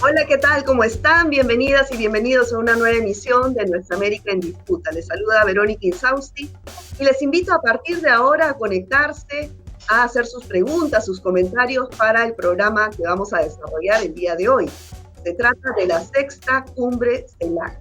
Hola, ¿qué tal? ¿Cómo están? Bienvenidas y bienvenidos a una nueva emisión de Nuestra América en Disputa. Les saluda Verónica Insausti y les invito a partir de ahora a conectarse, a hacer sus preguntas, sus comentarios para el programa que vamos a desarrollar el día de hoy. Se trata de la sexta cumbre CELAC.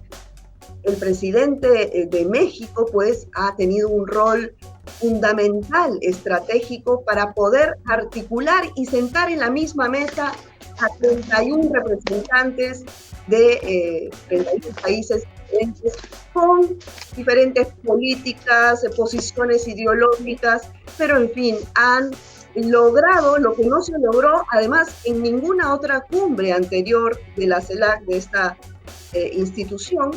El presidente de México, pues, ha tenido un rol fundamental, estratégico, para poder articular y sentar en la misma mesa a 31 representantes de 31 países diferentes, con diferentes políticas, posiciones ideológicas, pero en fin, han logrado lo que no se logró, además, en ninguna otra cumbre anterior de la CELAC, de esta institución,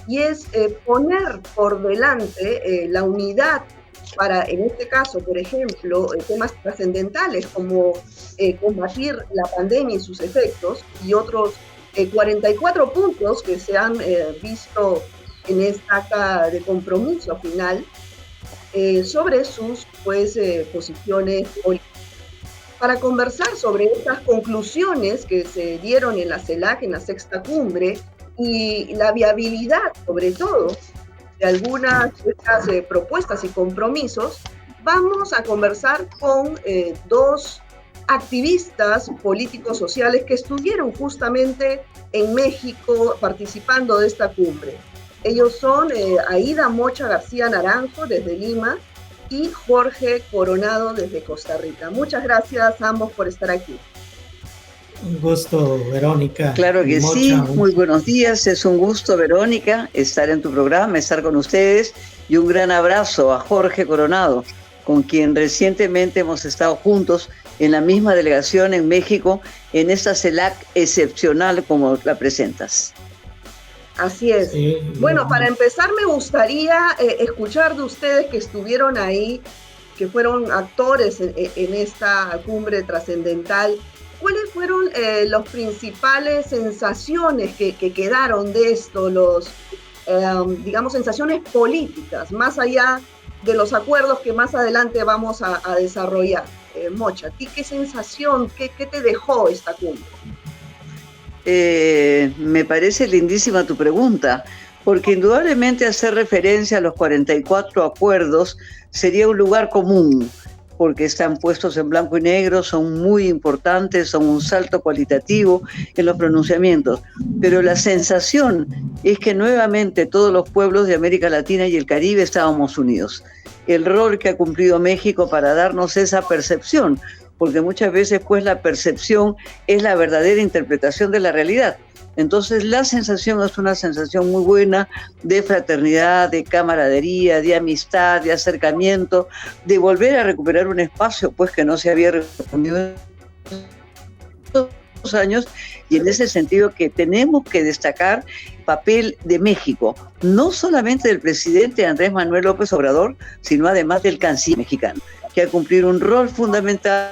y es poner por delante la unidad para, en este caso, por ejemplo, temas trascendentales como combatir la pandemia y sus efectos, y otros 44 puntos que se han visto en esta acta de compromiso final sobre sus posiciones políticas. Para conversar sobre estas conclusiones que se dieron en la CELAC, en la sexta cumbre, y la viabilidad, sobre todo, de algunas de estas propuestas y compromisos, vamos a conversar con dos activistas políticos sociales que estuvieron justamente en México participando de esta cumbre. Ellos son Aida Mocha García Naranjo desde Lima y Jorge Coronado desde Costa Rica. Muchas gracias a ambos por estar aquí. Un gusto, Verónica. Claro que Mocha, sí, muy buenos días, es un gusto, Verónica, estar en tu programa, estar con ustedes, y un gran abrazo a Jorge Coronado, con quien recientemente hemos estado juntos en la misma delegación en México, en esta CELAC excepcional como la presentas. Así es. Sí, bueno, para empezar me gustaría escuchar de ustedes que estuvieron ahí, que fueron actores en esta cumbre trascendental. ¿Cuáles fueron las principales sensaciones que quedaron de esto, digamos, sensaciones políticas, más allá de los acuerdos que más adelante vamos a desarrollar? Mocha, ¿a ti qué sensación, qué te dejó esta cumbre? Me parece lindísima tu pregunta, porque indudablemente hacer referencia a los 44 acuerdos sería un lugar común, porque están puestos en blanco y negro, son muy importantes, son un salto cualitativo en los pronunciamientos. Pero la sensación es que nuevamente todos los pueblos de América Latina y el Caribe estábamos unidos. El rol que ha cumplido México para darnos esa percepción, porque muchas veces pues la percepción es la verdadera interpretación de la realidad. Entonces la sensación es una sensación muy buena de fraternidad, de camaradería, de amistad, de acercamiento, de volver a recuperar un espacio pues que no se había respondido en los años, y en ese sentido que tenemos que destacar el papel de México, no solamente del presidente Andrés Manuel López Obrador, sino además del canciller mexicano, que ha cumplido un rol fundamental.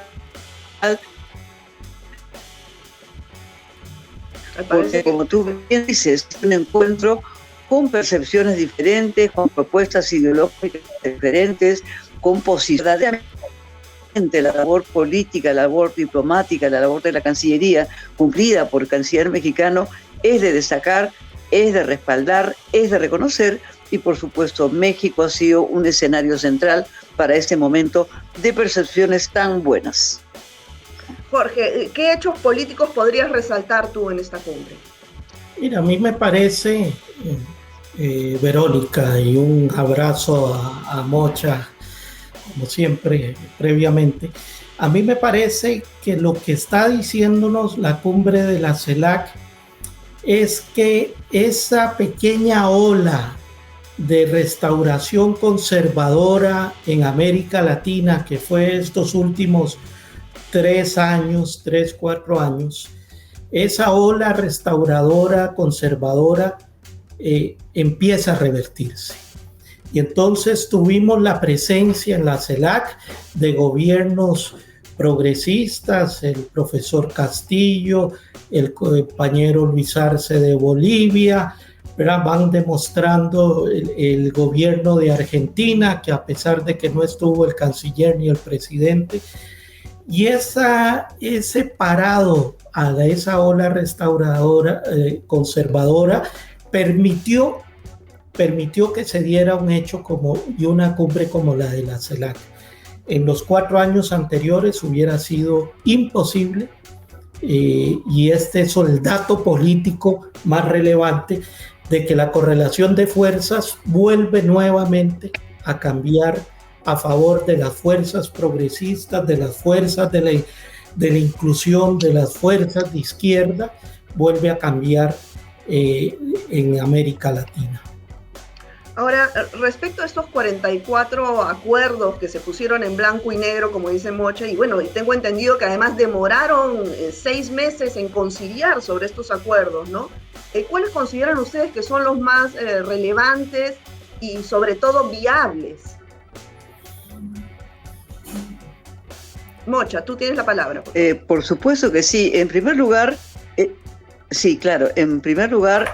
Porque, como tú bien dices, es un encuentro con percepciones diferentes, con propuestas ideológicas diferentes, con posibilidades. La labor política, la labor diplomática, la labor de la Cancillería, cumplida por el canciller mexicano, es de destacar, es de respaldar, es de reconocer, y por supuesto México ha sido un escenario central para este momento de percepciones tan buenas. Jorge, ¿qué hechos políticos podrías resaltar tú en esta cumbre? Mira, a mí me parece, Verónica, y un abrazo a Mocha, como siempre, previamente, a mí me parece que lo que está diciéndonos la cumbre de la CELAC es que esa pequeña ola de restauración conservadora en América Latina, que fue estos últimos 4 años, esa ola restauradora, conservadora, empieza a revertirse. Y entonces tuvimos la presencia en la CELAC de gobiernos progresistas, el profesor Castillo, el compañero Luis Arce de Bolivia, ¿verdad? Van demostrando el gobierno de Argentina, que a pesar de que no estuvo el canciller ni el presidente, Y ese parado a esa ola restauradora, conservadora, permitió que se diera un hecho y una cumbre como la de la CELAC. En los 4 años anteriores hubiera sido imposible, y este es el dato político más relevante de que la correlación de fuerzas vuelve nuevamente a cambiar a favor de las fuerzas progresistas, de las fuerzas de la inclusión, de las fuerzas de izquierda, vuelve a cambiar en América Latina. Ahora, respecto a estos 44 acuerdos que se pusieron en blanco y negro, como dice Mocha, y bueno, y tengo entendido que además demoraron 6 meses en conciliar sobre estos acuerdos, ¿no? ¿Cuáles consideran ustedes que son los más relevantes y sobre todo viables? Mocha, tú tienes la palabra. Por supuesto que sí. En primer lugar, sí, claro. En primer lugar,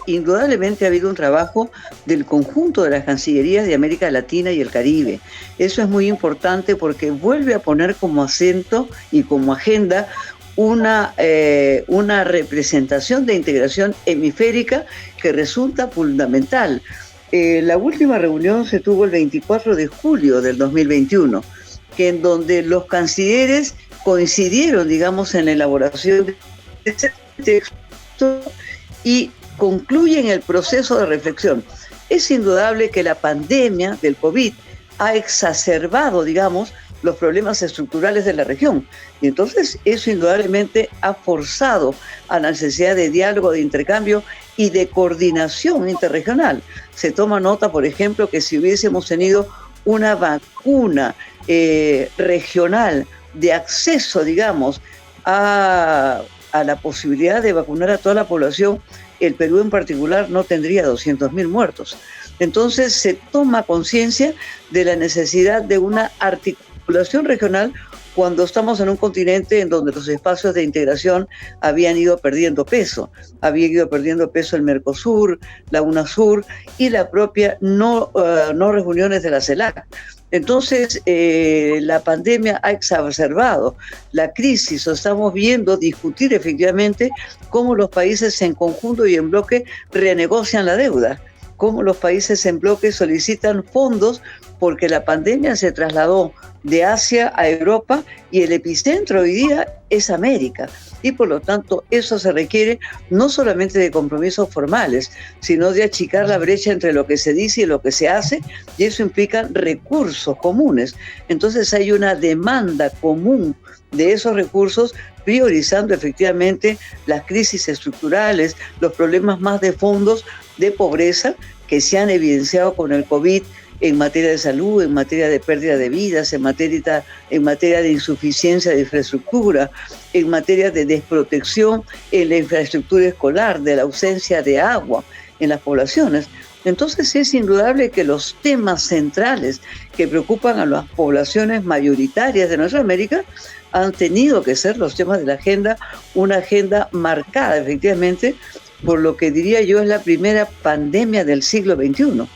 indudablemente ha habido un trabajo del conjunto de las cancillerías de América Latina y el Caribe. Eso es muy importante porque vuelve a poner como acento y como agenda una representación de integración hemisférica que resulta fundamental. La última reunión se tuvo el 24 de julio del 2021, en donde los cancilleres coincidieron, digamos, en la elaboración de ese texto y concluyen el proceso de reflexión. Es indudable que la pandemia del COVID ha exacerbado, digamos, los problemas estructurales de la región. Y entonces eso indudablemente ha forzado a la necesidad de diálogo, de intercambio y de coordinación interregional. Se toma nota, por ejemplo, que si hubiésemos tenido una vacuna regional de acceso, digamos, a la posibilidad de vacunar a toda la población, el Perú en particular no tendría 200.000 muertos. Entonces se toma conciencia de la necesidad de una articulación regional cuando estamos en un continente en donde los espacios de integración habían ido perdiendo peso. Había ido perdiendo peso el Mercosur, la UNASUR y la propia no reuniones de la CELAC. Entonces, la pandemia ha exacerbado la crisis. Estamos viendo discutir efectivamente cómo los países en conjunto y en bloque renegocian la deuda, cómo los países en bloque solicitan fondos porque la pandemia se trasladó de Asia a Europa y el epicentro hoy día es América. Y por lo tanto eso se requiere no solamente de compromisos formales, sino de achicar la brecha entre lo que se dice y lo que se hace, y eso implica recursos comunes. Entonces hay una demanda común de esos recursos, priorizando efectivamente las crisis estructurales, los problemas más de fondos de pobreza que se han evidenciado con el COVID en materia de salud, en materia de pérdida de vidas, en materia de insuficiencia de infraestructura, en materia de desprotección en la infraestructura escolar, de la ausencia de agua en las poblaciones. Entonces es indudable que los temas centrales que preocupan a las poblaciones mayoritarias de nuestra América han tenido que ser los temas de la agenda, una agenda marcada efectivamente por lo que diría yo es la primera pandemia del siglo XXI.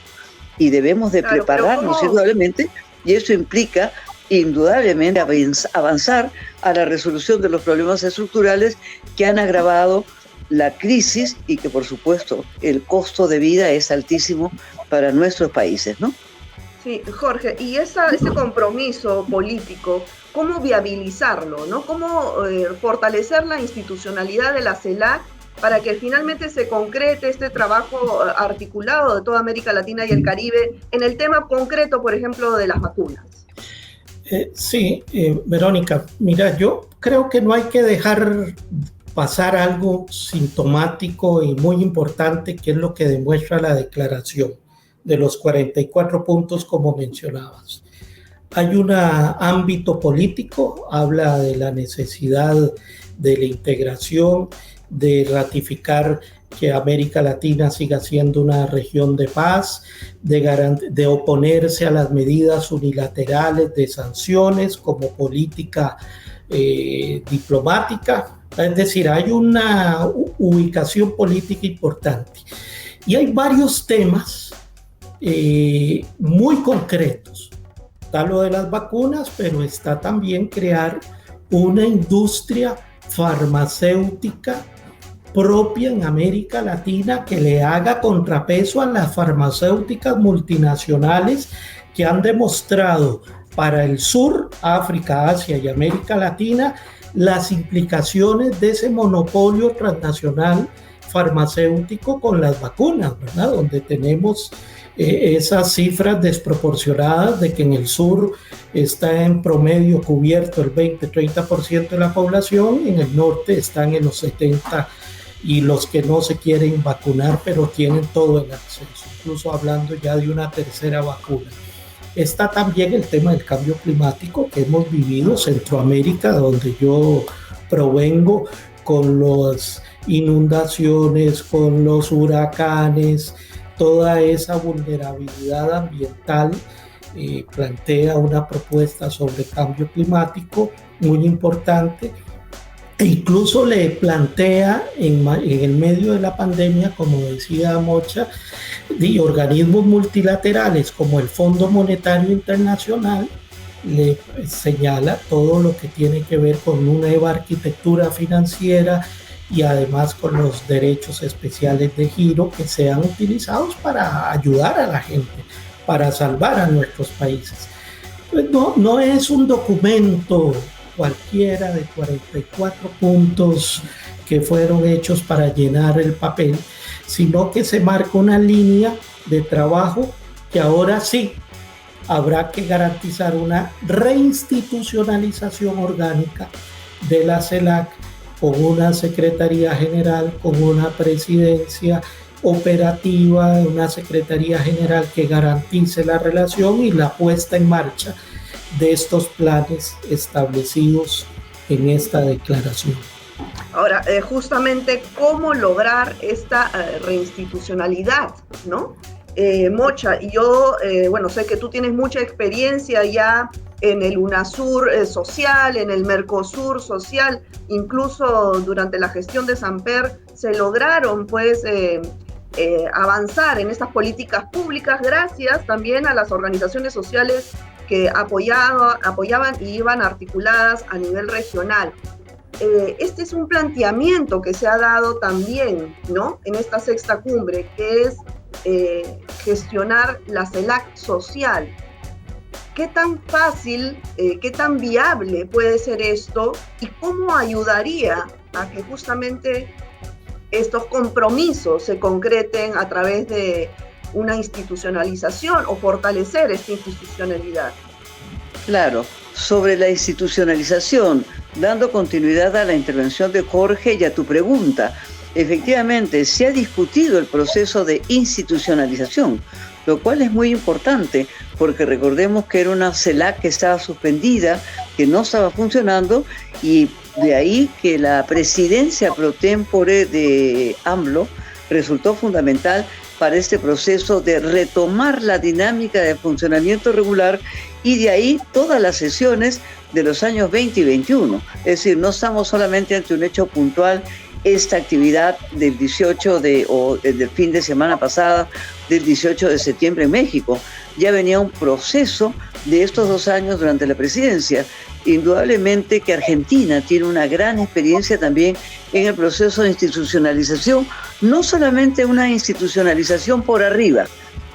Y debemos de prepararnos indudablemente, y eso implica indudablemente avanzar a la resolución de los problemas estructurales que han agravado la crisis y que por supuesto el costo de vida es altísimo para nuestros países, ¿no? Sí, Jorge, y ese compromiso político, ¿cómo viabilizarlo, ¿no? ¿Cómo fortalecer la institucionalidad de la CELAC para que finalmente se concrete este trabajo articulado de toda América Latina y el Caribe en el tema concreto, por ejemplo, de las vacunas? Sí, Verónica, mira, yo creo que no hay que dejar pasar algo sintomático y muy importante, que es lo que demuestra la declaración de los 44 puntos, como mencionabas. Hay un ámbito político, habla de la necesidad de la integración, de ratificar que América Latina siga siendo una región de paz, de oponerse a las medidas unilaterales de sanciones como política diplomática. Es decir, hay una ubicación política importante. Y hay varios temas muy concretos. Está lo de las vacunas, pero está también crear una industria farmacéutica propia en América Latina que le haga contrapeso a las farmacéuticas multinacionales que han demostrado para el sur, África, Asia y América Latina las implicaciones de ese monopolio transnacional farmacéutico con las vacunas, ¿verdad? Donde tenemos esas cifras desproporcionadas de que en el sur está en promedio cubierto el 20-30% de la población, en el norte están en los 70% y los que no se quieren vacunar pero tienen todo el acceso, incluso hablando ya de una tercera vacuna. Está también el tema del cambio climático que hemos vivido, Centroamérica, donde yo provengo, con las inundaciones, con los huracanes, toda esa vulnerabilidad ambiental. Plantea una propuesta sobre cambio climático muy importante e incluso le plantea en el medio de la pandemia, como decía Mocha, de organismos multilaterales como el Fondo Monetario Internacional, le señala todo lo que tiene que ver con una nueva arquitectura financiera y además con los derechos especiales de giro que sean utilizados para ayudar a la gente, para salvar a nuestros países. Pues no es un documento cualquiera de 44 puntos que fueron hechos para llenar el papel, sino que se marca una línea de trabajo que ahora sí habrá que garantizar una reinstitucionalización orgánica de la CELAC con una Secretaría General, con una presidencia operativa, una Secretaría General que garantice la relación y la puesta en marcha de estos planes establecidos en esta declaración. Ahora, justamente, ¿cómo lograr esta reinstitucionalidad, ¿no? Mocha, yo, sé que tú tienes mucha experiencia ya en el UNASUR social, en el Mercosur social, incluso durante la gestión de Samper se lograron, avanzar en estas políticas públicas gracias también a las organizaciones sociales que apoyaban y iban articuladas a nivel regional. Este es un planteamiento que se ha dado también, ¿no?, en esta sexta cumbre, que es gestionar la CELAC social. ¿Qué tan fácil, qué tan viable puede ser esto y cómo ayudaría a que justamente estos compromisos se concreten a través de una institucionalización o fortalecer esta institucionalidad? Claro, sobre la institucionalización, dando continuidad a la intervención de Jorge y a tu pregunta, efectivamente se ha discutido el proceso de institucionalización, lo cual es muy importante porque recordemos que era una CELAC que estaba suspendida, que no estaba funcionando, y de ahí que la presidencia pro tempore de AMLO resultó fundamental para este proceso de retomar la dinámica de funcionamiento regular, y de ahí todas las sesiones de los años 20 y 21. Es decir, no estamos solamente ante un hecho puntual, esta actividad del del fin de semana pasada, del 18 de septiembre en México. Ya venía un proceso de estos 2 años durante la presidencia. Indudablemente que Argentina tiene una gran experiencia también en el proceso de institucionalización, no solamente una institucionalización por arriba,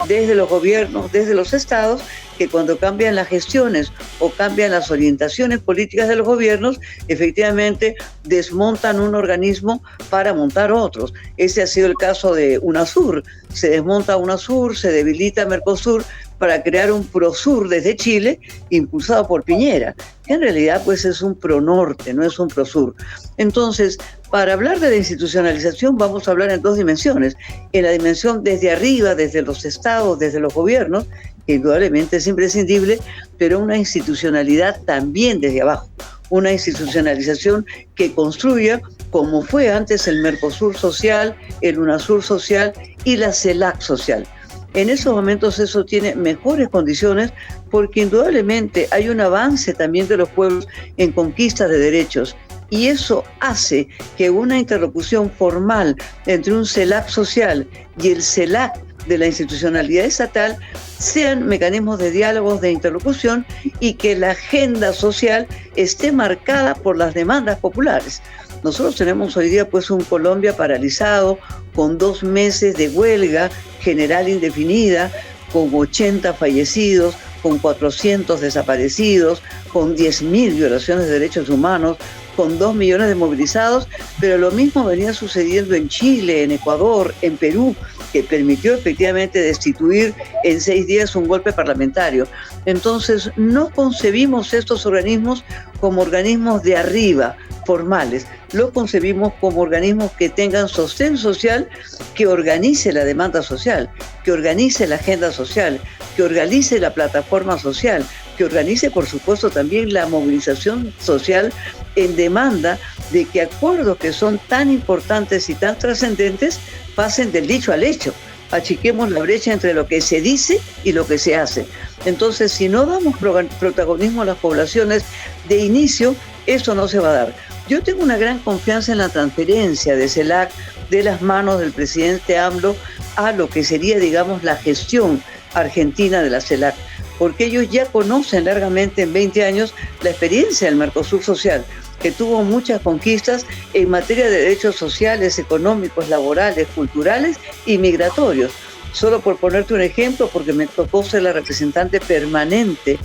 desde los gobiernos, desde los estados, que cuando cambian las gestiones o cambian las orientaciones políticas de los gobiernos, efectivamente desmontan un organismo para montar otros. Ese ha sido el caso de UNASUR. Se desmonta UNASUR, se debilita Mercosur para crear un PROSUR desde Chile, impulsado por Piñera, que en realidad es un PRONORTE, no es un PROSUR. Entonces, para hablar de la institucionalización vamos a hablar en 2 dimensiones. En la dimensión desde arriba, desde los estados, desde los gobiernos, que indudablemente es imprescindible, pero una institucionalidad también desde abajo. Una institucionalización que construya, como fue antes el Mercosur social, el UNASUR social y la CELAC social. En esos momentos eso tiene mejores condiciones porque indudablemente hay un avance también de los pueblos en conquista de derechos, y eso hace que una interlocución formal entre un CELAC social y el CELAC de la institucionalidad estatal sean mecanismos de diálogo, de interlocución, y que la agenda social esté marcada por las demandas populares. Nosotros tenemos hoy día pues un Colombia paralizado, con 2 meses de huelga general indefinida, con 80 fallecidos, con 400 desaparecidos, con 10.000 violaciones de derechos humanos, con 2 millones de movilizados, pero lo mismo venía sucediendo en Chile, en Ecuador, en Perú, que permitió efectivamente destituir en 6 días un golpe parlamentario. Entonces, no concebimos estos organismos como organismos de arriba, formales, lo concebimos como organismos que tengan sostén social, que organice la demanda social, que organice la agenda social, que organice la plataforma social, que organice, por supuesto, también la movilización social en demanda de que acuerdos que son tan importantes y tan trascendentes pasen del dicho al hecho. Achiquemos la brecha entre lo que se dice y lo que se hace. Entonces, si no damos protagonismo a las poblaciones de inicio, eso no se va a dar. Yo tengo una gran confianza en la transferencia de CELAC de las manos del presidente AMLO a lo que sería, digamos, la gestión argentina de la CELAC, porque ellos ya conocen largamente en 20 años la experiencia del Mercosur social, que tuvo muchas conquistas en materia de derechos sociales, económicos, laborales, culturales y migratorios. Solo por ponerte un ejemplo, porque me tocó ser la representante permanente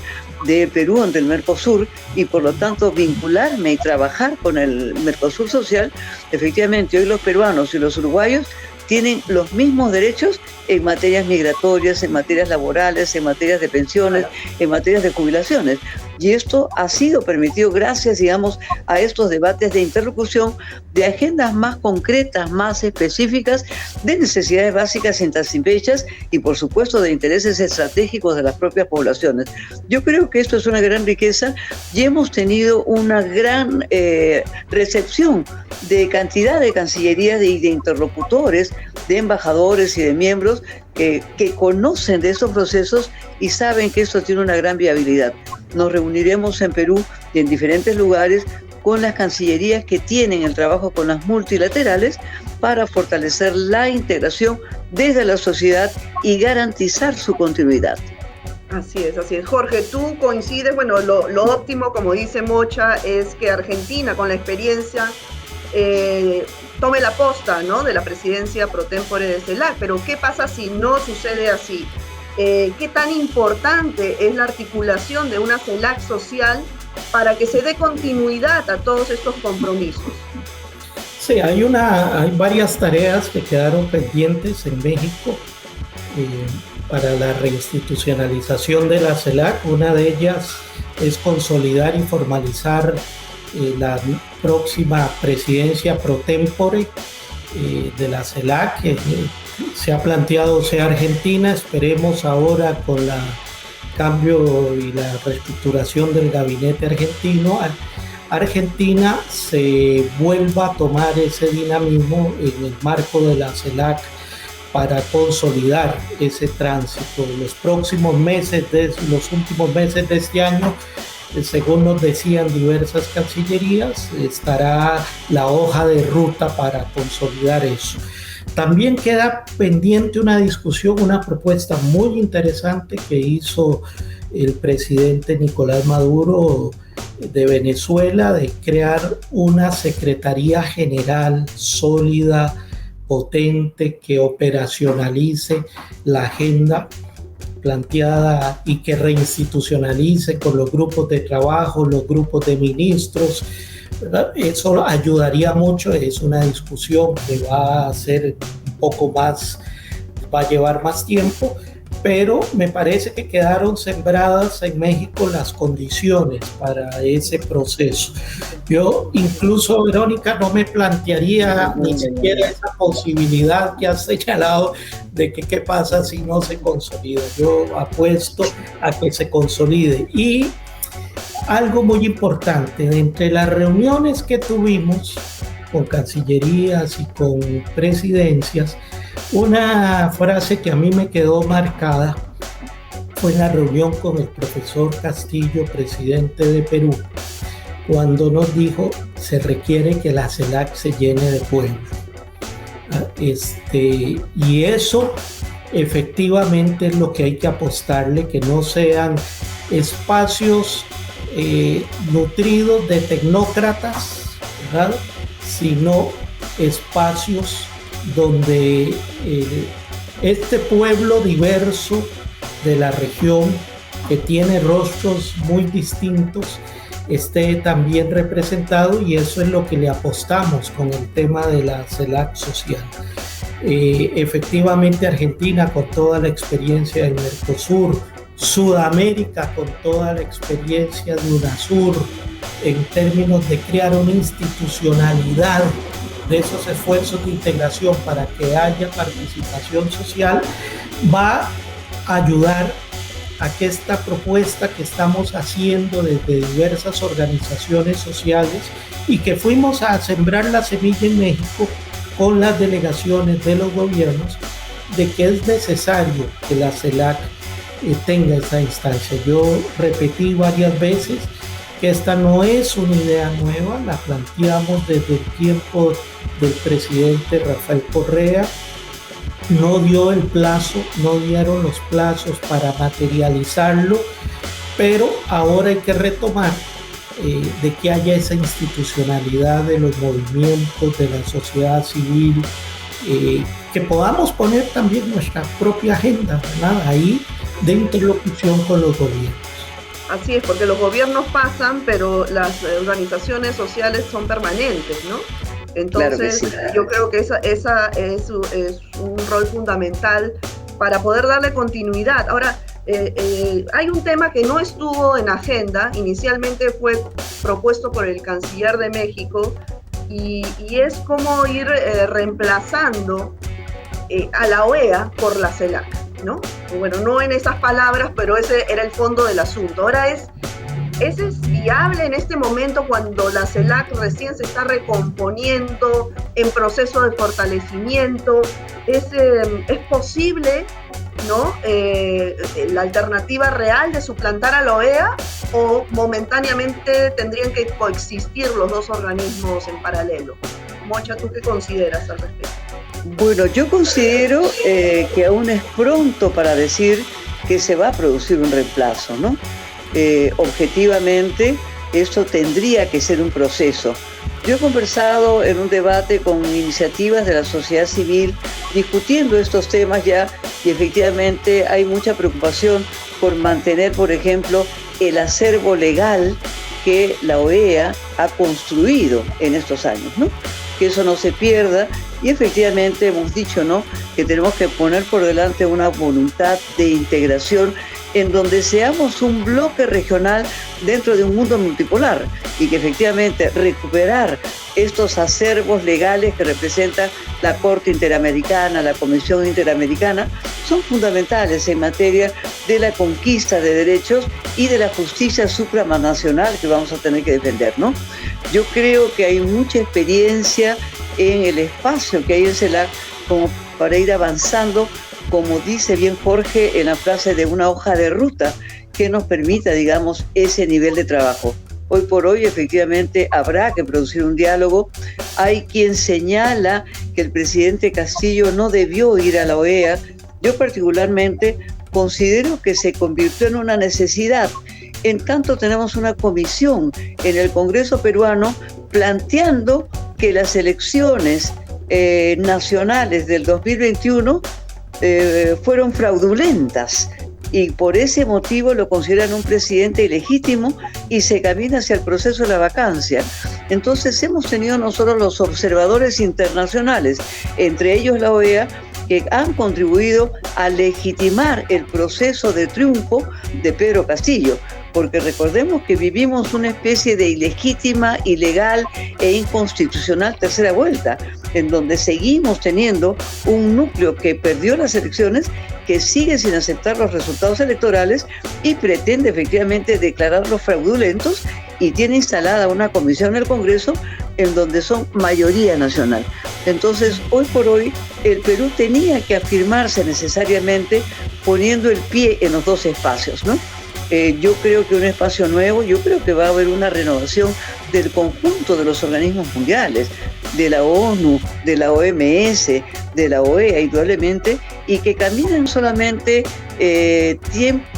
de Perú ante el Mercosur y por lo tanto vincularme y trabajar con el Mercosur social, efectivamente hoy los peruanos y los uruguayos tienen los mismos derechos en materias migratorias, en materias laborales, en materias de pensiones, en materias de jubilaciones. Y esto ha sido permitido gracias, digamos, a estos debates de interlocución de agendas más concretas, más específicas, de necesidades básicas insatisfechas y, por supuesto, de intereses estratégicos de las propias poblaciones. Yo creo que esto es una gran riqueza y hemos tenido una gran recepción de cantidad de cancillerías y de interlocutores, de embajadores y de miembros que conocen de estos procesos y saben que esto tiene una gran viabilidad. Nos reuniremos en Perú y en diferentes lugares con las cancillerías que tienen el trabajo con las multilaterales para fortalecer la integración desde la sociedad y garantizar su continuidad. Así es, así es. Jorge, tú coincides, bueno, lo óptimo, como dice Mocha, es que Argentina, con la experiencia, tome la posta, ¿no?, de la presidencia pro tempore de CELAC, pero ¿qué pasa si no sucede así? ¿Qué tan importante es la articulación de una CELAC social para que se dé continuidad a todos estos compromisos? Sí, hay varias tareas que quedaron pendientes en México para la reinstitucionalización de la CELAC. Una de ellas es consolidar y formalizar la próxima presidencia pro tempore de la CELAC, que se ha planteado sea Argentina. Esperemos ahora con el cambio y la reestructuración del gabinete argentino, Argentina se vuelva a tomar ese dinamismo en el marco de la CELAC para consolidar ese tránsito. En los próximos meses, los últimos meses de este año, según nos decían diversas cancillerías, estará la hoja de ruta para consolidar eso. También queda pendiente una discusión, una propuesta muy interesante que hizo el presidente Nicolás Maduro de Venezuela, de crear una Secretaría General sólida, potente, que operacionalice la agenda planteada y que reinstitucionalice con los grupos de trabajo, los grupos de ministros, ¿verdad? Eso ayudaría mucho. Es una discusión que va a ser un poco más, va a llevar más tiempo, pero me parece que quedaron sembradas en México las condiciones para ese proceso. Yo incluso, Verónica, no me plantearía ni siquiera esa posibilidad que has señalado de que qué pasa si no se consolida. Yo apuesto a que se consolide. Y algo muy importante, entre las reuniones que tuvimos con cancillerías y con presidencias, una frase que a mí me quedó marcada fue en la reunión con el profesor Castillo, presidente de Perú, cuando nos dijo: se requiere que la CELAC se llene de pueblo. Y eso efectivamente es lo que hay que apostarle, que no sean espacios nutridos de tecnócratas, ¿verdad?, sino espacios donde este pueblo diverso de la región, que tiene rostros muy distintos, esté también representado, y eso es lo que le apostamos con el tema de la CELAC social. Efectivamente, Argentina con toda la experiencia del Mercosur, Sudamérica con toda la experiencia de UNASUR en términos de crear una institucionalidad de esos esfuerzos de integración para que haya participación social, va a ayudar a que esta propuesta que estamos haciendo desde diversas organizaciones sociales y que fuimos a sembrar la semilla en México con las delegaciones de los gobiernos, de que es necesario que la CELAC tenga esa instancia. Yo repetí varias veces que esta no es una idea nueva, la planteamos desde el tiempo del presidente Rafael Correa. No dio el plazo, no dieron los plazos para materializarlo, pero ahora hay que retomar de que haya esa institucionalidad de los movimientos, de la sociedad civil, que podamos poner también nuestra propia agenda, ¿verdad?, ahí de interlocución con los gobiernos. Así es, porque los gobiernos pasan, pero las organizaciones sociales son permanentes, ¿no? Entonces, claro que sí. Yo creo que esa es un rol fundamental para poder darle continuidad. Ahora, hay un tema que no estuvo en agenda, inicialmente fue propuesto por el canciller de México, y es cómo ir reemplazando a la OEA por la CELAC, ¿no? Bueno, no en esas palabras, pero ese era el fondo del asunto. Ahora ¿ese es viable en este momento cuando la CELAC recién se está recomponiendo, en proceso de fortalecimiento? ¿Es posible, ¿no?, la alternativa real de suplantar a la OEA, o momentáneamente tendrían que coexistir los dos organismos en paralelo? Mocha, ¿tú qué consideras al respecto? Bueno, yo considero que aún es pronto para decir que se va a producir un reemplazo, ¿no? Objetivamente, esto tendría que ser un proceso. Yo he conversado en un debate con iniciativas de la sociedad civil discutiendo estos temas ya, y efectivamente hay mucha preocupación por mantener, por ejemplo, el acervo legal que la OEA ha construido en estos años, ¿no? Que eso no se pierda, y efectivamente hemos dicho, ¿no?, que tenemos que poner por delante una voluntad de integración en donde seamos un bloque regional dentro de un mundo multipolar, y que efectivamente recuperar estos acervos legales que representan la Corte Interamericana, la Comisión Interamericana, son fundamentales en materia de la conquista de derechos y de la justicia supranacional que vamos a tener que defender, ¿no? Yo creo que hay mucha experiencia en el espacio que hay en CELAC como para ir avanzando, como dice bien Jorge en la frase de una hoja de ruta que nos permita, digamos, ese nivel de trabajo. Hoy por hoy, efectivamente, habrá que producir un diálogo. Hay quien señala que el presidente Castillo no debió ir a la OEA. Yo particularmente considero que se convirtió en una necesidad. En tanto tenemos una comisión en el Congreso peruano planteando que las elecciones nacionales del 2021 fueron fraudulentas, y por ese motivo lo consideran un presidente ilegítimo y se camina hacia el proceso de la vacancia. Entonces hemos tenido nosotros los observadores internacionales, entre ellos la OEA, que han contribuido a legitimar el proceso de triunfo de Pedro Castillo, porque recordemos que vivimos una especie de ilegítima, ilegal e inconstitucional tercera vuelta, en donde seguimos teniendo un núcleo que perdió las elecciones, que sigue sin aceptar los resultados electorales y pretende efectivamente declararlos fraudulentos, y tiene instalada una comisión en el Congreso en donde son mayoría nacional. Entonces, hoy por hoy, el Perú tenía que afirmarse necesariamente poniendo el pie en los dos espacios, ¿no? Yo creo que un espacio nuevo, yo creo que va a haber una renovación del conjunto de los organismos mundiales, de la ONU, de la OMS, de la OEA, indudablemente, y que caminan solamente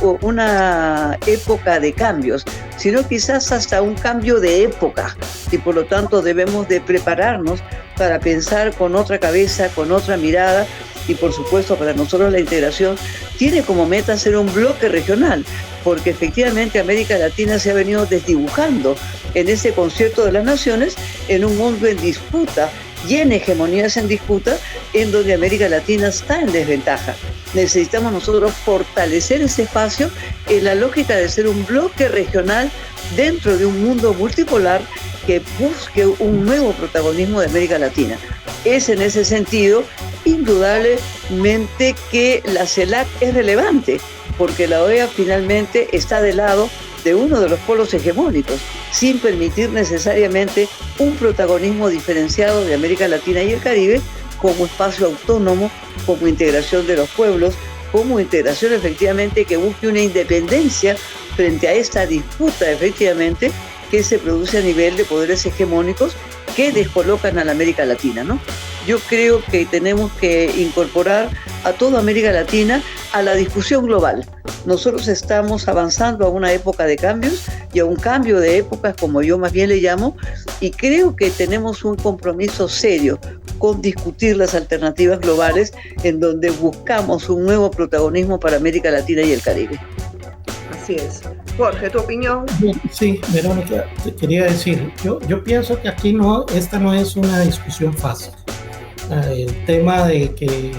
una época de cambios, sino quizás hasta un cambio de época, y por lo tanto debemos de prepararnos para pensar con otra cabeza, con otra mirada, y por supuesto para nosotros la integración tiene como meta ser un bloque regional, porque efectivamente América Latina se ha venido desdibujando en ese concierto de las naciones, en un mundo en disputa y en hegemonías en disputa, en donde América Latina está en desventaja. Necesitamos nosotros fortalecer ese espacio en la lógica de ser un bloque regional dentro de un mundo multipolar que busque un nuevo protagonismo de América Latina. Es en ese sentido, indudablemente, que la CELAC es relevante, porque la OEA finalmente está del lado de uno de los polos hegemónicos, sin permitir necesariamente un protagonismo diferenciado de América Latina y el Caribe como espacio autónomo, como integración de los pueblos, como integración efectivamente que busque una independencia frente a esta disputa efectivamente que se produce a nivel de poderes hegemónicos que descolocan a la América Latina, ¿no? Yo creo que tenemos que incorporar a toda América Latina a la discusión global. Nosotros estamos avanzando a una época de cambios y a un cambio de épocas, como yo más bien le llamo, y creo que tenemos un compromiso serio con discutir las alternativas globales en donde buscamos un nuevo protagonismo para América Latina y el Caribe. Así es. Jorge, ¿tu opinión? Sí, Verónica, te quería decir, yo pienso que aquí esta no es una discusión fácil. El tema de que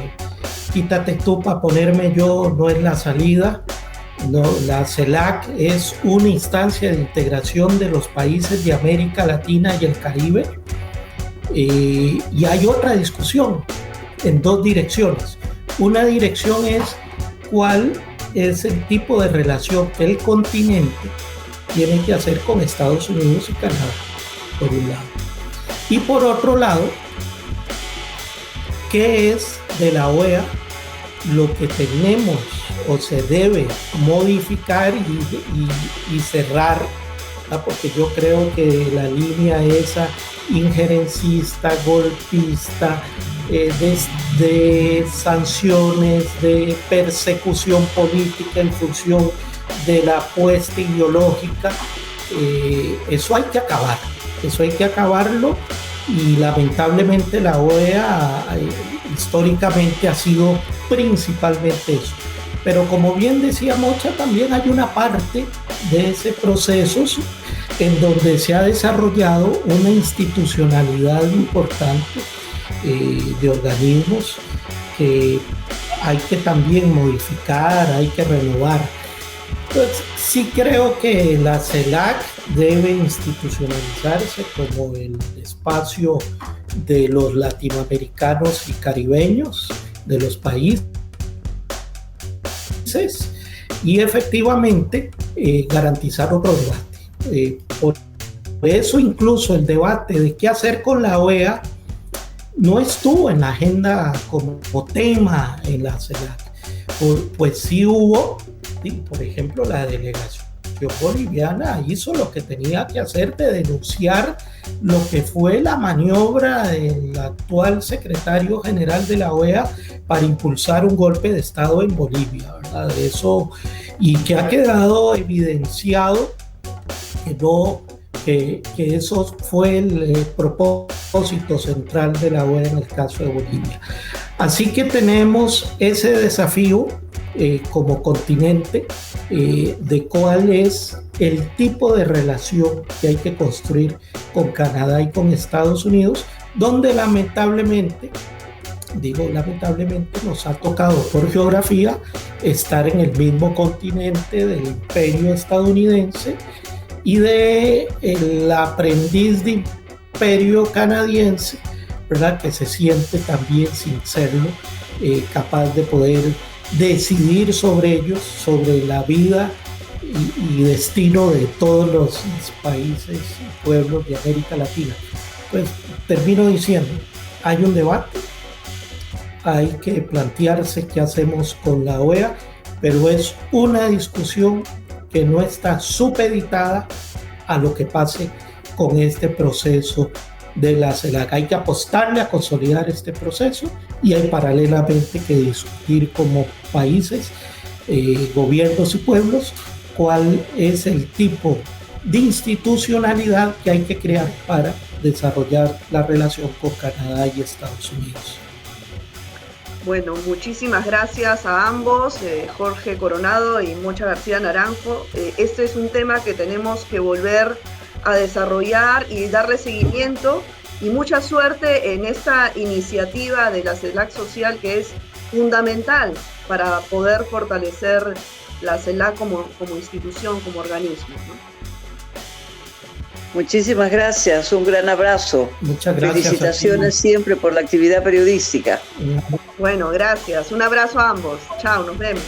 quítate tú para ponerme yo no es la salida. No, la CELAC es una instancia de integración de los países de América Latina y el Caribe. Y hay otra discusión en dos direcciones. Una dirección es cuál es el tipo de relación que el continente tiene que hacer con Estados Unidos y Canadá, por un lado. Y por otro lado, ¿qué es de la OEA lo que tenemos o se debe modificar y cerrar? Porque yo creo que la línea esa injerencista, golpista, de sanciones, de persecución política en función de la apuesta ideológica, eso hay que acabarlo, y lamentablemente la OEA históricamente ha sido principalmente eso. Pero como bien decía Mocha, también hay una parte de ese proceso en donde se ha desarrollado una institucionalidad importante de organismos que hay que también modificar, hay que renovar. Entonces, sí creo que la CELAC debe institucionalizarse como el espacio de los latinoamericanos y caribeños, de los países, y efectivamente garantizar otro debate. Por eso incluso el debate de qué hacer con la OEA no estuvo en la agenda como tema en la CELAC. Pues sí hubo, por ejemplo, la delegación boliviana hizo lo que tenía que hacer de denunciar lo que fue la maniobra del actual secretario general de la OEA para impulsar un golpe de Estado en Bolivia, ¿verdad? Eso, y que ha quedado evidenciado que eso fue el propósito central de la OEA en el caso de Bolivia. Así que tenemos ese desafío como continente de cuál es el tipo de relación que hay que construir con Canadá y con Estados Unidos, donde lamentablemente nos ha tocado por geografía estar en el mismo continente del imperio estadounidense y del aprendiz de imperio canadiense, ¿verdad? Que se siente también, sin serlo, capaz de poder decidir sobre ellos, sobre la vida y destino de todos los países y pueblos de América Latina. Pues termino diciendo, hay un debate, hay que plantearse qué hacemos con la OEA, pero es una discusión que no está supeditada a lo que pase con este proceso de la CELAC. Hay que apostarle a consolidar este proceso y hay paralelamente que discutir como países, gobiernos y pueblos, cuál es el tipo de institucionalidad que hay que crear para desarrollar la relación con Canadá y Estados Unidos. Bueno, muchísimas gracias a ambos, Jorge Coronado y Mocha García Naranjo. Este es un tema que tenemos que volver a desarrollar y darle seguimiento, y mucha suerte en esta iniciativa de la CELAC Social, que es fundamental para poder fortalecer la CELAC como institución, como organismo, ¿no? Muchísimas gracias, un gran abrazo. Muchas gracias. Felicitaciones siempre por la actividad periodística. Bueno, gracias. Un abrazo a ambos. Chao, nos vemos.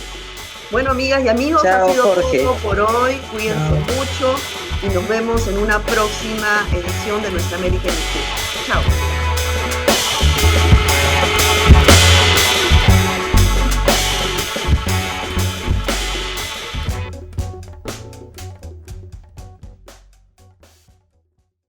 Bueno, amigas y amigos, Chao, ha sido Jorge. todo por hoy. Cuídense mucho y nos vemos en una próxima edición de Nuestra América en Disputa. Chao.